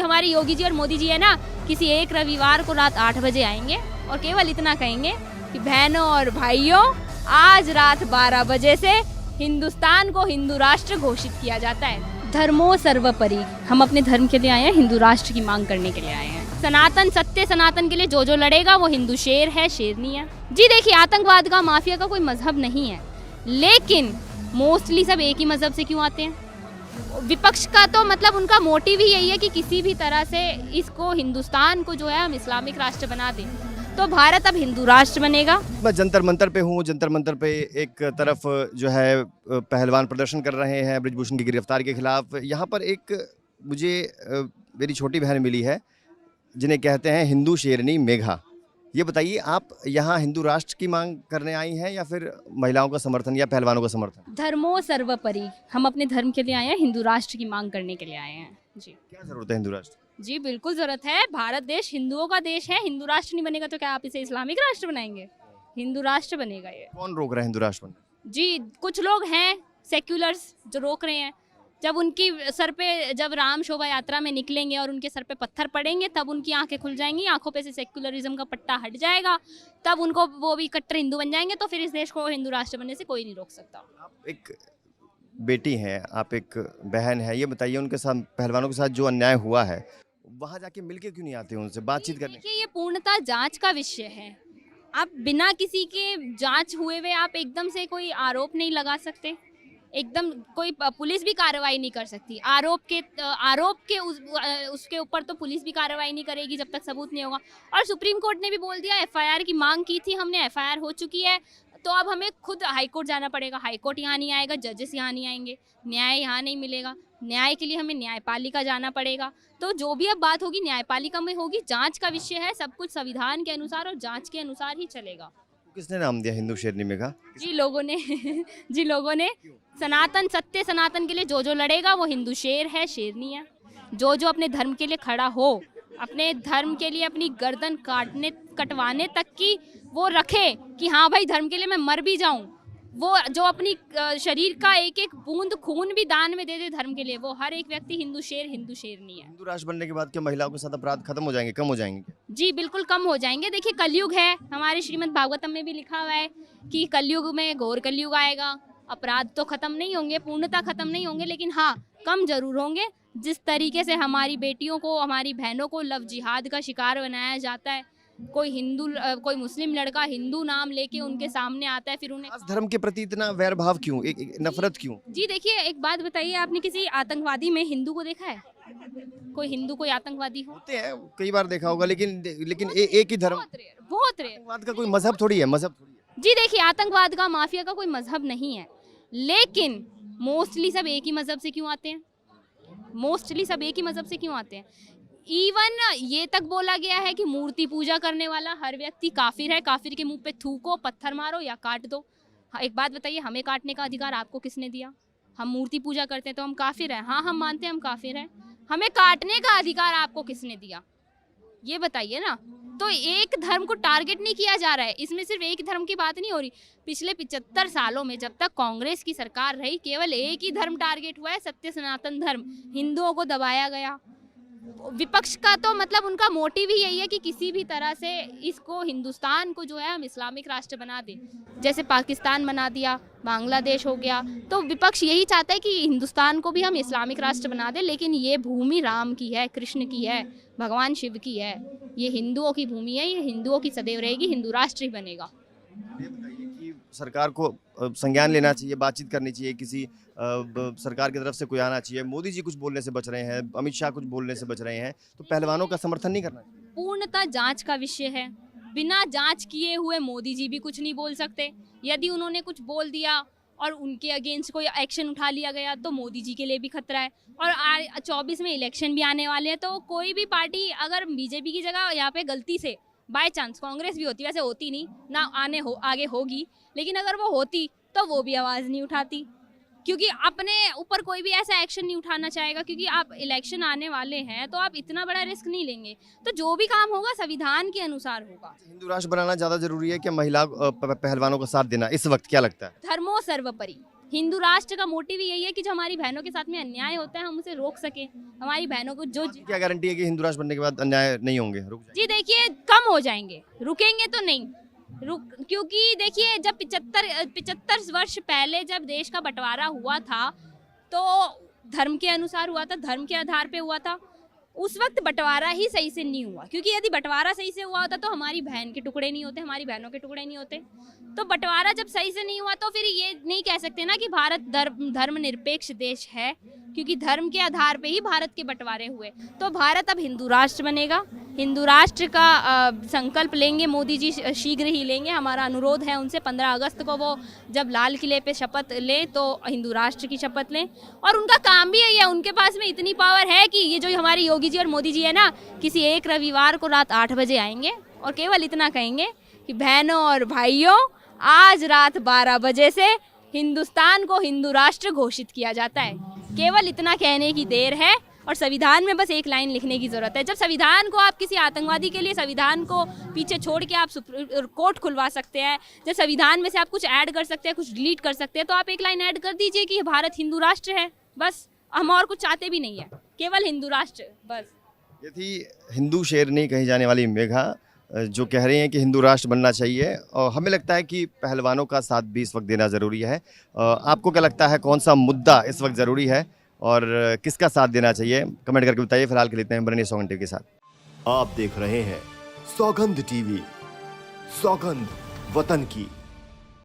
हमारे योगी जी और मोदी जी है ना, किसी एक रविवार को रात 8 बजे आएंगे और केवल इतना कहेंगे कि बहनों और भाइयों, आज रात 12 बजे से हिंदुस्तान को हिंदू राष्ट्र घोषित किया जाता है। धर्मो सर्वोपरि, हम अपने धर्म के लिए आए हैं, हिंदू राष्ट्र की मांग करने के लिए आए हैं। सनातन सत्य, सनातन के लिए जो लड़ेगा वो हिंदू शेर है, शेरनी है। जी देखिए, आतंकवाद का, माफिया का कोई मजहब नहीं है, लेकिन मोस्टली सब एक ही मजहब से क्यों आते हैं? विपक्ष का तो मतलब उनका मोटिव ही यही है कि किसी भी तरह से इसको, हिंदुस्तान को जो है हम इस्लामिक राष्ट्र बना दें, तो भारत अब हिंदू राष्ट्र बनेगा। मैं जंतर मंतर पे हूँ। जंतर मंतर पे एक तरफ जो है पहलवान प्रदर्शन कर रहे हैं बृजभूषण की गिरफ्तारी के खिलाफ। यहाँ पर एक मुझे मेरी छोटी बहन मिली है जिन्हें कहते हैं हिंदू शेरनी मेघा। ये बताइए, आप यहाँ हिंदू राष्ट्र की मांग करने आई हैं या फिर महिलाओं का समर्थन या पहलवानों का समर्थन? धर्मो सर्वोपरि, हम अपने धर्म के लिए आए हैं, हिंदू राष्ट्र की मांग करने के लिए आए हैं। जी क्या जरूरत है हिंदू राष्ट्र? जी बिल्कुल जरूरत है। भारत देश हिंदुओं का देश है। हिंदू राष्ट्र नहीं बनेगा तो क्या आप इसे इस्लामिक राष्ट्र बनाएंगे? हिंदू राष्ट्र बनेगा ये। कौन रोक रहा है हिंदू राष्ट्र बनने? जी कुछ लोग हैं सेक्युलर्स जो रोक रहे हैं। जब उनकी सर पे, जब राम शोभा यात्रा में निकलेंगे और उनके सर पे पत्थर पड़ेंगे, तब उनकी आंखें खुल जाएंगी, आंखों पे से सेक्युलरिज्म का पट्टा हट जाएगा, तब उनको, वो भी कट्टर हिंदू बन जाएंगे, तो फिर इस देश को हिंदू राष्ट्र बनने से कोई नहीं रोक सकता। आप एक बेटी हैं, आप एक बहन है, ये बताइए उनके साथ, पहलवानों के साथ जो अन्याय हुआ है, वहाँ जाके मिलके क्यों नहीं आते उनसे बातचीत करने? देखिए, ये पूर्णतः जांच का विषय है। आप बिना किसी के जांच हुए हुए आप एकदम से कोई आरोप नहीं लगा सकते। एकदम कोई पुलिस भी कार्रवाई नहीं कर सकती। आरोप के उसके ऊपर तो पुलिस भी कार्रवाई नहीं करेगी जब तक सबूत नहीं होगा। और सुप्रीम कोर्ट ने भी बोल दिया, एफआईआर की मांग की थी हमने, एफआईआर हो चुकी है, तो अब हमें खुद हाईकोर्ट जाना पड़ेगा। हाईकोर्ट यहाँ नहीं आएगा, जजेस यहाँ नहीं आएंगे, न्याय यहाँ नहीं मिलेगा। न्याय के लिए हमें न्यायपालिका जाना पड़ेगा। तो जो भी अब बात होगी न्यायपालिका में होगी। जांच का विषय है, सब कुछ संविधान के अनुसार और जांच के अनुसार ही चलेगा। किसने नाम दिया हिंदू शेरनी मेघा? जी लोगों ने जी लोगों ने। सनातन सत्य, सनातन के लिए जो लड़ेगा वो हिंदू शेर है, शेरनी है। जो अपने धर्म के लिए खड़ा हो, अपने धर्म के लिए अपनी गर्दन कटवाने तक की वो रखे कि हाँ भाई, धर्म के लिए मैं मर भी जाऊं, वो जो अपनी शरीर का एक एक बूंद खून भी दान में दे दे धर्म के लिए, वो हर एक व्यक्ति हिंदू शेर, हिंदू शेरनी है। हिंदू राष्ट्र बनने के बाद क्या महिलाओं के साथ अपराध खत्म हो जाएंगे, कम हो जाएंगे? जी बिल्कुल कम हो जाएंगे। देखिए, कलयुग है, हमारे श्रीमद् भागवतम में भी लिखा हुआ है कि कलयुग में घोर कलयुग आएगा। अपराध तो खत्म नहीं होंगे, पूर्णतः खत्म नहीं होंगे, लेकिन हाँ, कम जरूर होंगे। जिस तरीके से हमारी बेटियों को, हमारी बहनों को लव जिहाद का शिकार बनाया जाता है, कोई मुस्लिम लड़का हिंदू नाम लेके उनके सामने आता है, फिर उन्हें धर्म के प्रति इतना वैर भाव क्यों, एक नफरत क्यों? जी देखिए, एक बात बताइए, आपने किसी आतंकवादी में हिंदू को देखा है? कोई हिंदू कोई आतंकवादी हो? होते हैं, कई बार देखा होगा, लेकिन एक ही धर्म। बहुत रेयर। आतंकवाद का कोई मजहब थोड़ी है, मजहब थोड़ी है। जी देखिए, आतंकवाद का, माफिया का कोई मजहब नहीं है, लेकिन मोस्टली सब एक ही मजहब से क्यों आते हैं? मोस्टली सब एक ही मजहब से क्यों आते हैं? इवन ये तक बोला गया है कि मूर्ति पूजा करने वाला हर व्यक्ति काफिर है। काफिर के मुंह पे थूको, पत्थर मारो या काट दो। हाँ, एक बात बताइए, हमें काटने का अधिकार आपको किसने दिया? हम मूर्ति पूजा करते हैं तो हम काफिर हैं? हाँ, हम मानते हैं हम काफिर हैं। हमें काटने का अधिकार आपको किसने दिया? ये बताइए ना। तो एक धर्म को टारगेट नहीं किया जा रहा है, इसमें सिर्फ एक धर्म की बात नहीं हो रही। पिछले 75 सालों में जब तक कांग्रेस की सरकार रही, केवल एक ही धर्म टारगेट हुआ है, सत्य सनातन धर्म। हिंदुओं को दबाया गया। विपक्ष का तो मतलब उनका मोटिव ही यही है कि किसी भी तरह से इसको, हिंदुस्तान को जो है हम इस्लामिक राष्ट्र बना दें। जैसे पाकिस्तान बना दिया, बांग्लादेश हो गया, तो विपक्ष यही चाहता है कि हिंदुस्तान को भी हम इस्लामिक राष्ट्र बना दें। लेकिन ये भूमि राम की है, कृष्ण की है, भगवान शिव की है। ये हिंदुओं की भूमि है, ये हिंदुओं की सदैव रहेगी, हिंदू राष्ट्र ही बनेगा। ये बताइए कि सरकार को संज्ञान लेना चाहिए, बातचीत करनी चाहिए, किसी सरकार की तरफ से कोई आना चाहिए। मोदी जी कुछ बोलने से बच रहे हैं, अमित शाह कुछ बोलने से बच रहे हैं, तो पहलवानों का समर्थन नहीं करना चाहिए? पूर्णतः जांच का विषय है। बिना जांच किए हुए मोदी जी भी कुछ नहीं बोल सकते। यदि उन्होंने कुछ बोल दिया और उनके अगेंस्ट कोई एक्शन उठा लिया गया तो मोदी जी के लिए भी खतरा है। और 24 में इलेक्शन भी आने वाले हैं, तो कोई भी पार्टी अगर बीजेपी की जगह यहाँ पे गलती से बाय चांस, कांग्रेस भी होती, वैसे होती नहीं ना, आगे होगी, लेकिन अगर वो होती तो वो भी आवाज़ नहीं उठाती, क्योंकि अपने ऊपर कोई भी ऐसा एक्शन नहीं उठाना चाहेगा, क्योंकि आप इलेक्शन आने वाले हैं तो आप इतना बड़ा रिस्क नहीं लेंगे। तो जो भी काम होगा संविधान के अनुसार होगा। हिंदू राष्ट्र बनाना ज़्यादा जरूरी है कि महिला पहलवानों का साथ देना इस वक्त, क्या लगता है? धर्मो सर्वोपरि, हिंदू राष्ट्र का मोटिव यही है कि जो हमारी बहनों के साथ में अन्याय होता है हम उसे रोक सके, हमारी बहनों को जो क्या गारंटी है कि हिंदू राष्ट्र बनने के बाद अन्याय नहीं होंगे, रुक जाएंगे? जी देखिए कम हो जाएंगे, रुकेंगे तो नहीं क्योंकि देखिए जब 75 वर्ष पहले जब देश का बंटवारा हुआ था तो धर्म के अनुसार हुआ था, धर्म के आधार पे हुआ था। उस वक्त बंटवारा ही सही से नहीं हुआ, क्योंकि यदि बंटवारा सही से हुआ होता तो हमारी बहन के टुकड़े नहीं होते, हमारी बहनों के टुकड़े नहीं होते। तो बंटवारा जब सही से नहीं हुआ तो फिर ये नहीं कह सकते ना कि भारत धर्मनिरपेक्ष देश है, क्योंकि धर्म के आधार पे ही भारत के बंटवारे हुए। तो भारत अब हिंदू राष्ट्र बनेगा, हिंदू राष्ट्र का संकल्प लेंगे मोदी जी, शीघ्र ही लेंगे। हमारा अनुरोध है उनसे 15 अगस्त को वो जब लाल किले पे शपथ लें तो हिंदू राष्ट्र की शपथ लें। और उनका काम भी यही है, उनके पास में इतनी पावर है कि ये जो हमारी योगी जी और मोदी जी है ना, किसी एक रविवार को रात 8 बजे आएंगे और केवल इतना कहेंगे कि बहनों और भाइयों आज रात 12 बजे से हिंदुस्तान को हिंदू राष्ट्र घोषित किया जाता है। केवल इतना कहने की देर है और संविधान में बस एक लाइन लिखने की जरूरत है। जब संविधान को आप किसी आतंकवादी के लिए संविधान को पीछे छोड़ के आप कोर्ट खुलवा सकते हैं, जब संविधान में से आप कुछ ऐड कर सकते हैं, कुछ डिलीट कर सकते हैं, तो आप एक लाइन ऐड कर दीजिए कि भारत हिंदू राष्ट्र है। बस हम और कुछ चाहते भी नहीं है, केवल हिंदू राष्ट्र बस। ये थी हिंदू शेरनी कही जाने वाली मेघा, जो कह रही हैं कि हिंदू राष्ट्र बनना चाहिए। और हमें लगता है कि पहलवानों का साथ भी इस वक्त देना ज़रूरी है। आपको क्या लगता है कौन सा मुद्दा इस वक्त ज़रूरी है और किसका साथ देना चाहिए, कमेंट करके बताइए। फिलहाल के लिए इतना ही, बने सौगंध टीवी के साथ। आप देख रहे हैं सौगंध टीवी, सौगंध वतन की।